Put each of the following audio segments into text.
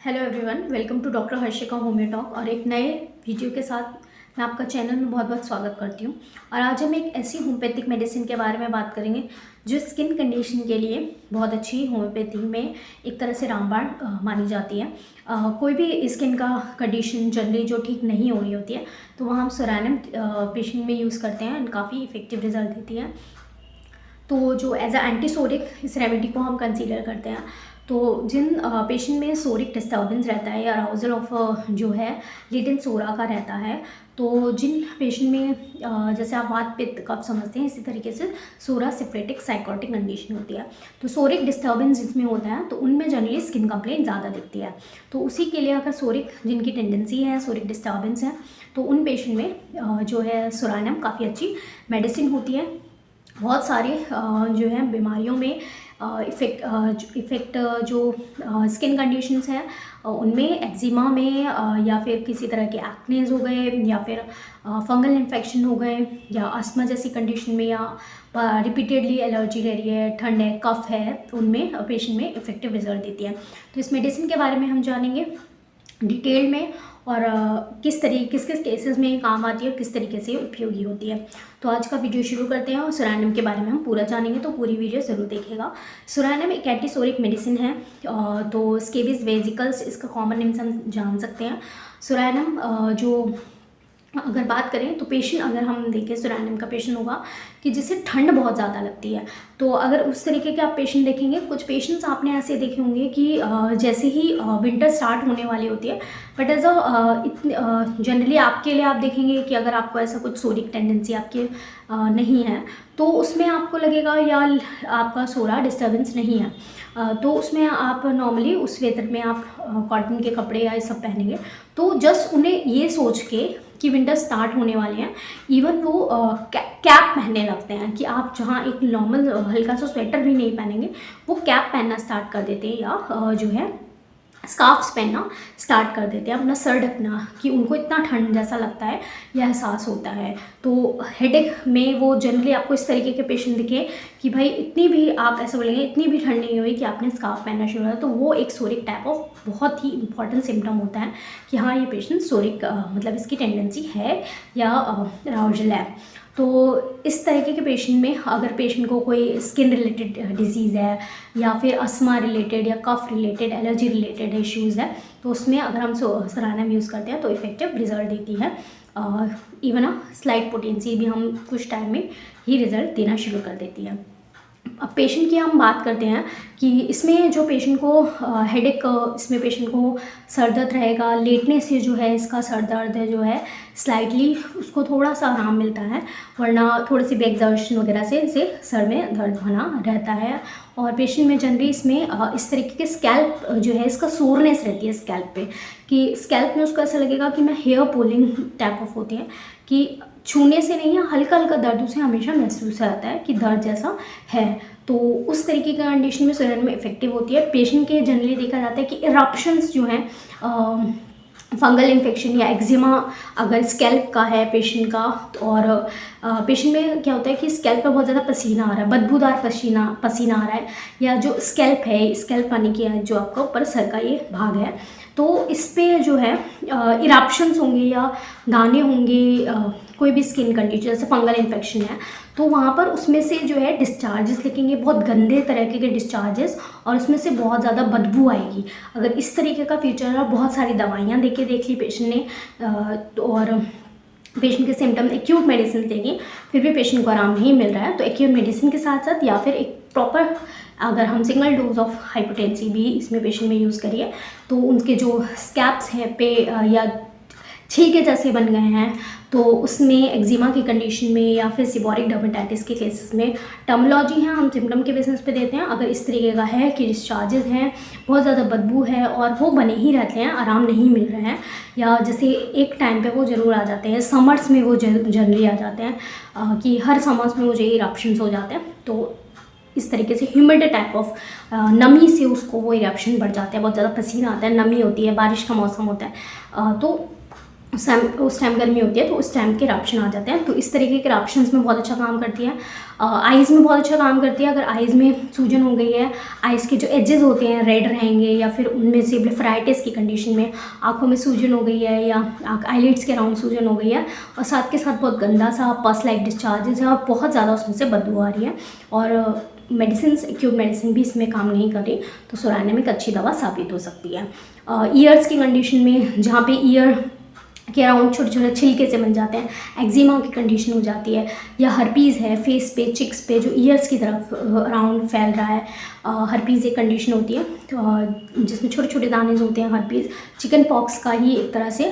Hello everyone, welcome to doctor Harshika homeo talk. और एक नए वीडियो के साथ मैं आपका चैनल में बहुत बहुत स्वागत करती हूँ। और आज हम एक ऐसी होम्योपैथिक मेडिसिन के बारे में बात करेंगे जो स्किन कंडीशन के लिए बहुत अच्छी होम्योपैथी में एक तरह से रामबाण मानी जाती है। कोई भी स्किन का कंडीशन जनरली जो ठीक नहीं हो रही होती है तो वहाँ हम सोरानिम पेशेंट में यूज़ करते हैं एंड काफ़ी इफेक्टिव रिजल्ट देती है। तो जो एज अ एंटीसोरिक इस रेमेडी को हम कंसीडर करते हैं। तो जिन पेशेंट में सोरिक डिस्टर्बेंस रहता है या अराउजल ऑफ जो है लेटेंट सोरा का रहता है, तो जिन पेशेंट में जैसे आप वात पित्त कफ समझते हैं, इसी तरीके से सोरा सेप्रेटिक साइकोटिक कंडीशन होती है। तो सोरिक डिस्टर्बेंस जिसमें होता है तो उनमें जनरली स्किन कंप्लेंट ज़्यादा दिखती है। तो उसी के लिए अगर सोरिक जिनकी टेंडेंसी है, सोरिक डिस्टर्बेंस है, तो उन पेशेंट में जो है सोरानिम काफ़ी अच्छी मेडिसिन होती है। बहुत सारे जो है बीमारियों में इफ़ेक्ट जो स्किन कंडीशंस हैं उनमें एक्जिमा में या फिर किसी तरह के एक्नेज हो गए या फिर फंगल इन्फेक्शन हो गए या अस्थमा जैसी कंडीशन में या रिपीटेडली एलर्जी ले रही है, ठंड है, कफ है, उनमें पेशेंट में इफेक्टिव रिजल्ट देती है। तो इस मेडिसिन के बारे में हम जानेंगे डिटेल में और किस किस केसेस में काम आती है और किस तरीके से उपयोगी होती है। तो आज का वीडियो शुरू करते हैं और सोरानिम के बारे में हम पूरा जानेंगे, तो पूरी वीडियो ज़रूर देखिएगा। सोरानिम एक एंटीसोरिक मेडिसिन है। तो स्केबिस वेजिकल्स इसका कॉमन नेम हम जान सकते हैं। सोरानिम जो अगर बात करें तो पेशेंट, अगर हम देखें सोरानिम का पेशेंट होगा कि जिसे ठंड बहुत ज़्यादा लगती है, तो अगर उस तरीके के आप पेशेंट देखेंगे, कुछ पेशेंट्स आपने ऐसे देखे होंगे कि जैसे ही विंटर स्टार्ट होने वाली होती है, बट एज जनरली आपके लिए आप देखेंगे कि अगर आपको ऐसा कुछ सोरिक टेंडेंसी आपके नहीं है तो उसमें आपको लगेगा या आपका सोरा डिस्टर्बेंस नहीं है, तो उसमें आप नॉर्मली उस वेदर में आप कॉटन के कपड़े या ये सब पहनेंगे। तो जस्ट उन्हें ये सोच के कि विंटर स्टार्ट होने वाले हैं, इवन वो कैप पहनने लगते हैं कि आप जहाँ एक नॉर्मल हल्का सा स्वेटर भी नहीं पहनेंगे, वो कैप पहनना स्टार्ट कर देते हैं या जो है स्कार्फ्स पहनना स्टार्ट कर देते हैं, अपना सर ढकना, कि उनको इतना ठंड जैसा लगता है या एहसास होता है। तो हेडेक में वो जनरली आपको इस तरीके के पेशेंट दिखे कि भाई इतनी भी, आप ऐसा बोलेंगे इतनी भी ठंड नहीं हुई कि आपने स्कार्फ पहनना शुरू किया, तो वो एक सोरिक टाइप ऑफ बहुत ही इंपॉर्टेंट सिम्टम होता है कि हाँ ये पेशेंट सोरिक मतलब इसकी टेंडेंसी है या अराउजल है। तो इस तरीके के पेशेंट में अगर पेशेंट को कोई स्किन रिलेटेड डिजीज़ है या फिर अस्थमा रिलेटेड या कफ रिलेटेड, एलर्जी रिलेटेड इश्यूज़ है, तो उसमें अगर हम सोरानिम यूज़ करते हैं तो इफेक्टिव रिजल्ट देती है। इवन स्लाइट पोटेंसी भी हम कुछ टाइम में ही रिजल्ट देना शुरू कर देती है। अब पेशेंट की हम बात करते हैं कि इसमें जो पेशेंट को हेडेक, इसमें पेशेंट को सर दर्द रहेगा, लेटने से जो है इसका सर दर्द है जो है स्लाइटली उसको थोड़ा सा आराम मिलता है, वरना थोड़ी सी भी एक्सर्शन वगैरह से इसे सर में दर्द होना रहता है। और पेशेंट में जनरली इसमें इस तरीके के स्कैल्प जो है इसका सोरनेस रहती है स्कैल्प पे, कि स्कैल्प में उसको ऐसा लगेगा कि मैं हेयर पुलिंग टाइप ऑफ होती है कि छूने से नहीं है, हल्का हल्का दर्द उसे हमेशा महसूस आता है कि दर्द जैसा है। तो उस तरीके का कंडीशन में सोरानिम में इफेक्टिव होती है। पेशेंट के जनरली देखा जाता है कि इरप्शंस जो हैं, फंगल इन्फेक्शन या एक्जिमा अगर स्कैल्प का है पेशेंट का, और पेशेंट में क्या होता है कि स्कैल्प पे बहुत ज़्यादा पसीना आ रहा है, बदबूदार पसीना आ रहा है, या जो स्कैल्प है, स्कैल्प यानी कि जो आपका ऊपर सर का ये भाग है, तो इस पे जो है इरप्शंस होंगे या दाने होंगे, कोई भी स्किन कंडीशन जैसे फंगल इन्फेक्शन है, तो वहाँ पर उसमें से जो है डिस्चार्जेस दिखेंगे, बहुत गंदे तरीके के डिस्चार्जेस, और उसमें से बहुत ज़्यादा बदबू आएगी। अगर इस तरीके का फीचर है, बहुत सारी दवाइयाँ देख ली पेशेंट ने, और पेशेंट के सिम्टम एक्यूट मेडिसिन देंगे, फिर भी पेशेंट को आराम नहीं मिल रहा है, तो एक्यूट मेडिसिन के साथ साथ या फिर एक प्रॉपर अगर हम सिंगल डोज ऑफ हाइपोटेंसी भी इसमें पेशेंट में यूज़ करिए, तो उनके जो स्कैप्स हैं पे या छिलके जैसे बन गए हैं, तो उसमें एक्जिमा की कंडीशन में या फिर सीबोरिक डर्मेटाइटिस के केसेस में टर्मिनोलॉजी है हम सिम्टम के बेसिस पे देते हैं। अगर इस तरीके का है कि डिस्चार्जेस हैं, बहुत ज़्यादा बदबू है और वो बने ही रहते हैं, आराम नहीं मिल रहे हैं, या जैसे एक टाइम पे वो ज़रूर आ जाते हैं, समर्स में वो जनरली आ जाते हैं कि हर समर्स में मुझे इरप्शंस हो जाते हैं, तो इस तरीके से ह्यूमिड टाइप ऑफ नमी से उसको वो इरप्शन बढ़ जाते हैं, बहुत ज़्यादा पसीना आता है, नमी होती है, बारिश का मौसम होता है, तो उस टाइम गर्मी होती है तो उस टाइम के इरप्शन आ जाते हैं। तो इस तरीके के इरप्शंस में बहुत अच्छा काम करती है। आइज़ में बहुत अच्छा काम करती है। अगर आइज़ में सूजन हो गई है, आइज़ के जो एजेस होते हैं रेड रहेंगे, या फिर उनमें से ब्लेफराइटिस की कंडीशन में आँखों में सूजन हो गई है या आईलिड्स के अराउंड सूजन हो गई है, और साथ के साथ बहुत गंदा सा पस लाइक डिस्चार्जेस है और बहुत ज़्यादा उसमें से बदबू आ रही है, और मेडिसिन एक्यूट मेडिसिन भी इसमें काम नहीं कर रही, तो सोरानियम एक अच्छी दवा साबित हो सकती है। ईयर्स की कंडीशन में, जहाँ पे ईयर के अराउंड छोटे छोटे छिलके से बन जाते हैं, एक्जिमा की कंडीशन हो जाती है, या हर्पीज़ है फेस पे, चिक्स पे, जो ईयर्स की तरफ अराउंड फैल रहा है, हर्पीज़ एक कंडीशन होती है जिसमें छोटे छोटे दाने होते हैं। हर्पीज़ चिकन पॉक्स का ही एक तरह से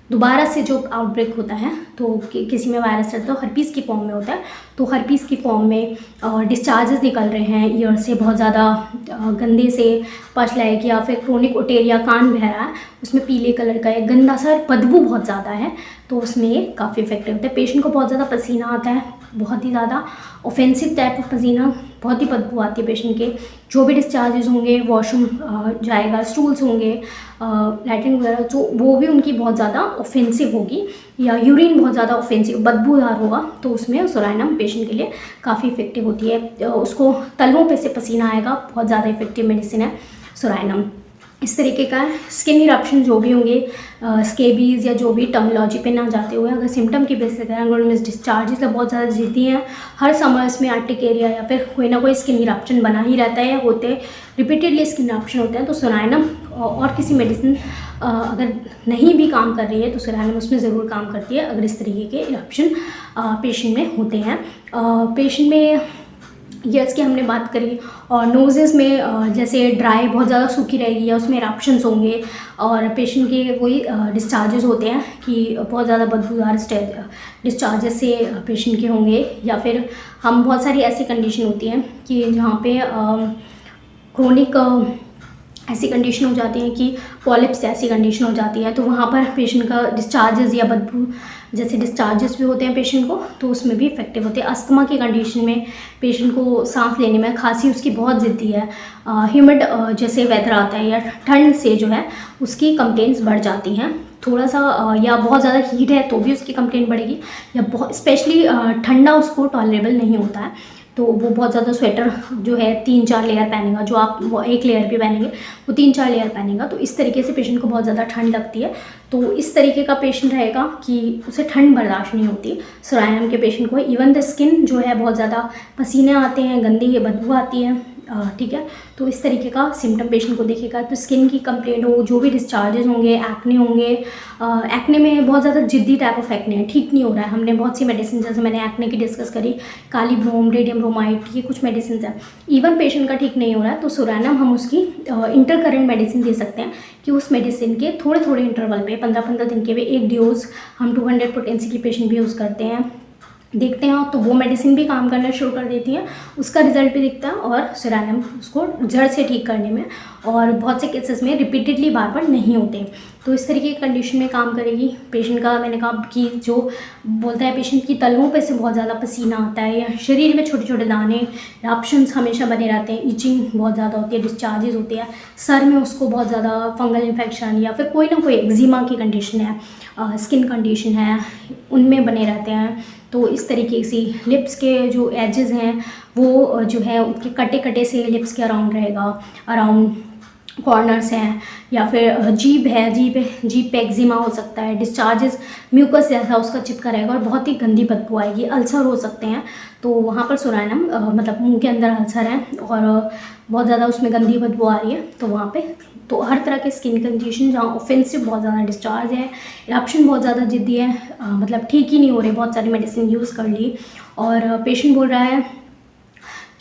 दोबारा से जो आउटब्रेक होता है, तो किसी में वायरस रहता है तो हर्पीज़ की फॉर्म में होता है, तो हर्पीज़ की फॉर्म में डिस्चार्जेस निकल रहे हैं ईयर से, बहुत ज़्यादा गंदे से पस लाइक, या फिर क्रोनिक ओटेरिया, कान बह रहा है, उसमें पीले कलर का एक गंदा सा बदबू बहुत ज़्यादा है, तो उसमें ये काफ़ी इफेक्टिव होता है। पेशेंट को बहुत ज़्यादा पसीना आता है, बहुत ही ज़्यादा ऑफेंसिव टाइप ऑफ पसीना, बहुत ही बदबू आती है पेशेंट के। जो भी डिस्चार्जेस होंगे, वॉशरूम जाएगा, स्टूल्स होंगे, लैट्रिन वगैरह, जो वो भी उनकी बहुत ज़्यादा ऑफेंसिव होगी, या यूरिन बहुत ज़्यादा ऑफेंसिव बदबूदार होगा, तो उसमें सोरानियम पेशेंट के लिए काफ़ी इफेक्टिव होती है। उसको तलवों पे से पसीना आएगा, बहुत ज़्यादा इफेक्टिव मेडिसिन है सोरानियम। इस तरीके का स्किन इरप्शन जो भी होंगे, स्केबीज़ या जो भी टर्मिनोलॉजी पे ना जाते हुए, अगर सिम्टम की बेसिस करें, अगर उनमें डिस्चार्जेस बहुत ज़्यादा जिद्दी हैं, हर समर्स में आर्टिक एरिया या फिर कोई ना कोई स्किन इरप्शन बना ही रहता है, या होते रिपीटेडली स्किन इरप्शन होते हैं, तो सोरानियम और किसी मेडिसिन अगर नहीं भी काम कर रही है तो सोरानियम उसमें ज़रूर काम करती है, अगर इस तरीके के इरप्शन पेशेंट में होते हैं। पेशेंट में ईयर्स की हमने बात करी, और नोजेस में जैसे ड्राई बहुत ज़्यादा सूखी रहेगी, या उसमें इरप्शंस होंगे, और पेशेंट के वही डिस्चार्जेस होते हैं कि बहुत ज़्यादा बदबूदार डिस्चार्जेस से पेशेंट के होंगे, या फिर हम बहुत सारी ऐसी कंडीशन होती हैं कि जहाँ पे क्रोनिक ऐसी कंडीशन हो जाती है कि पॉलिप्स ऐसी कंडीशन हो जाती है, तो वहाँ पर पेशेंट का डिस्चार्जेस या बदबू जैसे डिस्चार्जेस भी होते हैं पेशेंट को, तो उसमें भी इफेक्टिव होते हैं। अस्थमा की कंडीशन में पेशेंट को सांस लेने में खांसी उसकी बहुत ज़िद्दी है, ह्यूमिड जैसे वेदर आता है या ठंड से जो है उसकी कंप्लेंट्स बढ़ जाती हैं थोड़ा सा, या बहुत ज़्यादा हीट है तो भी उसकी कंप्लेंट बढ़ेगी, या बहुत स्पेशली ठंडा उसको टॉलरेबल नहीं होता है, तो वो बहुत ज़्यादा स्वेटर जो है 3-4 लेयर पहनेगा, जो आप वो 1 लेयर भी पहनेंगे वो 3-4 लेयर पहनेगा, तो इस तरीके से पेशेंट को बहुत ज़्यादा ठंड लगती है। तो इस तरीके का पेशेंट रहेगा कि उसे ठंड बर्दाश्त नहीं होती सोरानियम के पेशेंट को। इवन द स्किन जो है बहुत ज़्यादा पसीने आते हैं, गंदी बदबू आती है, ठीक है, तो इस तरीके का सिम्टम पेशेंट को दिखेगा। तो स्किन की कंप्लेंट हो, जो भी डिस्चार्जेस होंगे, एक्ने होंगे, एक्ने में बहुत ज़्यादा जिद्दी टाइप ऑफ एक्ने है, ठीक नहीं हो रहा है, हमने बहुत सी मेडिसिन जैसे मैंने एक्ने की डिस्कस करी, काली ब्रोम, रेडियम ब्रोमाइड, ये कुछ मेडिसिन है, इवन पेशेंट का ठीक नहीं हो रहा है तो सोरानियम हम उसकी इंटरकरेंट मेडिसिन दे सकते हैं कि उस मेडिसिन के थोड़े थोड़े इंटरवल पे 15-15 दिन के भी एक डोज हम 200 पोटेंसी की पेशेंट भी यूज़ करते हैं, देखते हैं, तो वो मेडिसिन भी काम करना शुरू कर देती है, उसका रिजल्ट भी दिखता है, और सोरानियम उसको जड़ से ठीक करने में और बहुत से केसेस में रिपीटेडली बार बार नहीं होते, तो इस तरीके की कंडीशन में काम करेगी। पेशेंट का मैंने कहा कि जो बोलता है पेशेंट की तलवों पे से बहुत ज़्यादा पसीना आता है, या शरीर में छोटे छोटे दाने, इरप्शंस हमेशा बने रहते हैं, इचिंग बहुत ज़्यादा होती है, डिस्चार्जेस होते हैं, सर में उसको बहुत ज़्यादा फंगल इन्फेक्शन या फिर कोई ना कोई एक्जिमा की कंडीशन है, स्किन कंडीशन है, उनमें बने रहते हैं, तो इस तरीके से लिप्स के जो एजेस हैं वो जो है उसके कटे कटे से लिप्स के अराउंड रहेगा, अराउंड कॉर्नर्स हैं, या फिर जीभ है, जीभ पे एक्जिमा हो सकता है, डिस्चार्जेस म्यूकस जैसा उसका चिपका रहेगा और बहुत ही गंदी बदबू आएगी, अल्सर हो सकते हैं, तो वहाँ पर सोरानियम मतलब मुंह के अंदर अल्सर है और बहुत ज़्यादा उसमें गंदी बदबू आ रही है, तो वहाँ पे तो हर तरह के स्किन कंडीशन जहाँ ऑफेंसिव बहुत ज़्यादा डिस्चार्ज है, इरप्शन बहुत ज़्यादा जिद्दी है, मतलब ठीक ही नहीं हो रहे, बहुत सारी मेडिसिन यूज़ कर ली, और पेशेंट बोल रहा है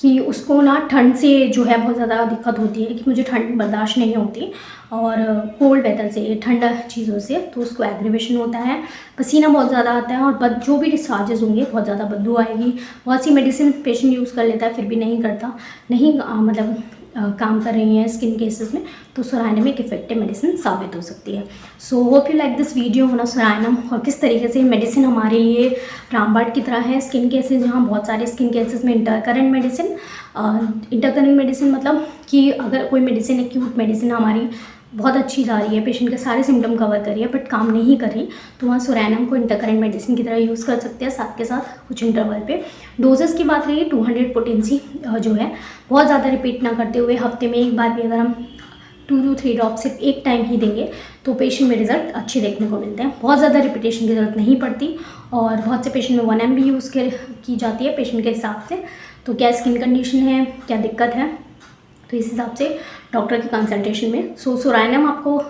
कि उसको ना ठंड से जो है बहुत ज़्यादा दिक्कत होती है, कि मुझे ठंड बर्दाश्त नहीं होती, और कोल्ड वेदर से, ठंडा चीज़ों से, तो उसको एग्रीवेशन होता है, पसीना बहुत ज़्यादा आता है, और जो भी डिस्चार्जेस होंगे बहुत ज़्यादा बदबू आएगी। बहुत सी मेडिसिन पेशेंट यूज़ कर लेता है फिर भी नहीं करता, नहीं मतलब काम कर रही हैं स्किन केसेस में, तो सोरानियम एक इफेक्टिव मेडिसिन साबित हो सकती है। सो hope you like this video होना सोरानियम, और किस तरीके से मेडिसिन हमारे लिए रामबाण की तरह है स्किन केसेस, जहाँ बहुत सारे स्किन केसेस में इंटरकरेंट मेडिसिन मतलब कि अगर कोई मेडिसिन एक्यूट मेडिसिन हमारी बहुत अच्छी जा रही है, पेशेंट के सारे सिम्टम कवर कर रही है, बट काम नहीं कर रही, तो वहाँ सोरानियम को इंटरकरेंट मेडिसिन की तरह यूज़ कर सकते हैं, साथ के साथ कुछ इंटरवल पे। डोजेस की बात रही 200 पोटेंसी जो है, बहुत ज़्यादा रिपीट ना करते हुए हफ्ते में एक बार भी अगर हम 2 to 3 ड्रॉप सिर्फ एक टाइम ही देंगे तो पेशेंट में रिजल्ट अच्छे देखने को मिलते हैं। बहुत ज़्यादा रिपीटेशन की ज़रूरत नहीं पड़ती, और बहुत से पेशेंट में 1 mg यूज़ की जाती है पेशेंट के हिसाब से। तो क्या स्किन कंडीशन है, क्या दिक्कत है, तो इस हिसाब से डॉक्टर की कंसल्टेशन में सोरानियम आपको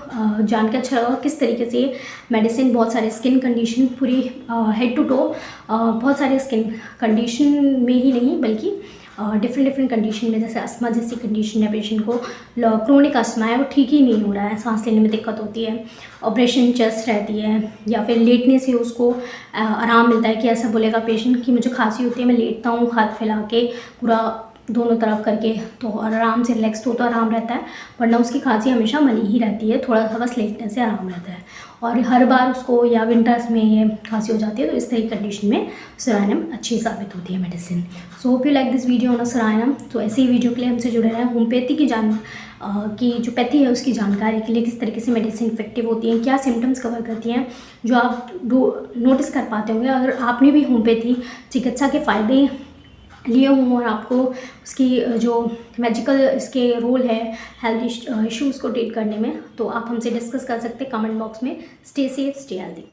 जान के अच्छा लगा किस तरीके से मेडिसिन बहुत सारे स्किन कंडीशन पूरी हेड टू टो बहुत सारे स्किन कंडीशन में ही नहीं बल्कि डिफरेंट कंडीशन में, जैसे अस्थमा जैसी कंडीशन है, पेशेंट को क्रोनिक अस्थमा है, वो ठीक ही नहीं हो रहा है, सांस लेने में दिक्कत होती है, ऑपरेशन चेस्ट रहती है, या फिर लेटने से उसको आराम मिलता है कि ऐसा बोलेगा पेशेंट कि मुझे खांसी होती है, मैं लेटता हूँ हाथ फैला के पूरा दोनों तरफ करके, तो आराम से रिलैक्स तो आराम रहता है, वरना उसकी खांसी हमेशा बनी ही रहती है, थोड़ा सा बस लेटने से आराम रहता है, और हर बार उसको या विंटर्स में ये खांसी हो जाती है। तो इस तरह की कंडीशन में सोरानियम अच्छी साबित होती है medicine. So hope you like this video on सोरानियम। तो ऐसे ही वीडियो के लिए हमसे जुड़े रहें। होम्योपैथी की जो पैथी है उसकी जानकारी के लिए, किस तरीके से मेडिसिन इफेक्टिव होती है, क्या सिम्टम्स कवर करती हैं, जो आप नोटिस कर पाते होंगे अगर आपने भी होम्योपैथी चिकित्सा के फ़ायदे लिए हों, और आपको उसकी जो मैजिकल इसके रोल है हेल्थ इश्यूज़ को ट्रीट करने में, तो आप हमसे डिस्कस कर सकते हैं कमेंट बॉक्स में। Stay safe, stay healthy.